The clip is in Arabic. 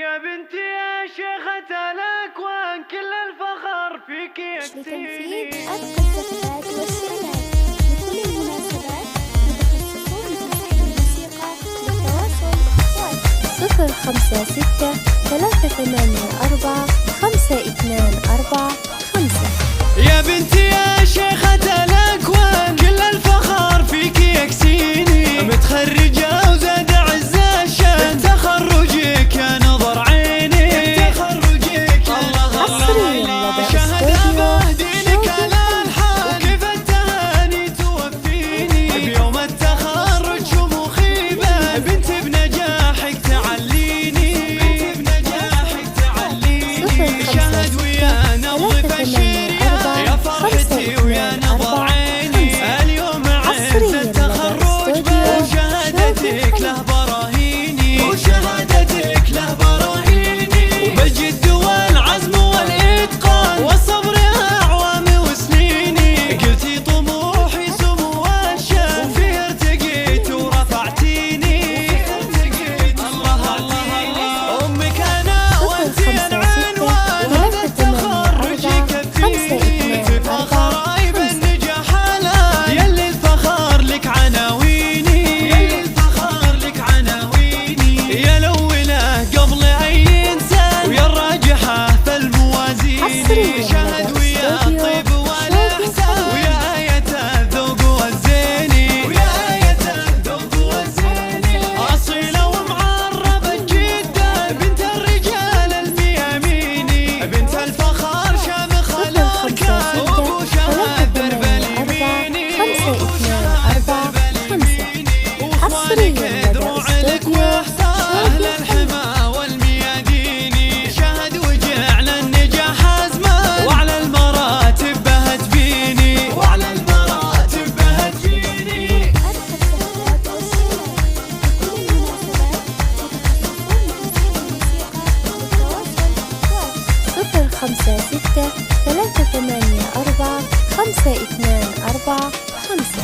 يا بنتي يا شيخة الأكوان كل الفخر فيك يكفيني. لتنفيذ أدق الزفات والسؤالات لكل المناسبات متخصصون في تحسين الموسيقى. للتواصل 056-384-524-5. يا بنتي يا شيخة الأكوان كل الفخر فيك يكسيني، متخرجة وزاد عز الشان تخرجك يا نظر عيني، تخرجك الله الله شهادة دينك الألحان وكيف التهاني توفيني، بيوم التخرج شموخي بنت بنجاحك تعليني، بنت بنجاحك تعليني، شهد ويانا وظف الشريعة يا فرحتي ويا نظر عيني، اليوم عز التخرج وشهادتك له براهيني، وشهادتك له براهيني، وبالجد والعزم والإتقان والصبر أعوام وسنيني، قلتي طموحي سمو الشان وفيه ارتقيت ورفعتيني، الله الله أمك أنا وأنت العنوان، هذا التخرج يكفيني، في فخرايب النجاح الآن يلي الفخر لك عناويني، يلي الفخر لك عناويني، يا الأولى قبل أي إنسان ويا الراجحة في الموازين، شهد ويا الطيب والإحسان ويا آية الذوق والزيني، ويا آية الذوق والزيني، أصيلة ومعربة جدا بنت الرجال المياميني، بنت الفخر شامخ الأركان وبوشها الدرب اليميني، وبوشها الدرب اليميني، وإخوانك دروع لك وأهل الحمى والمياديني، شهد وجعل النجاح أزمان وعلى المراتب بهت فيني، وعلى المراتب بهت فيني. أدق الزفات والسؤالات لكل المناسبات متخصصون في تحسين الموسيقى. للتواصل 056-384-524-5.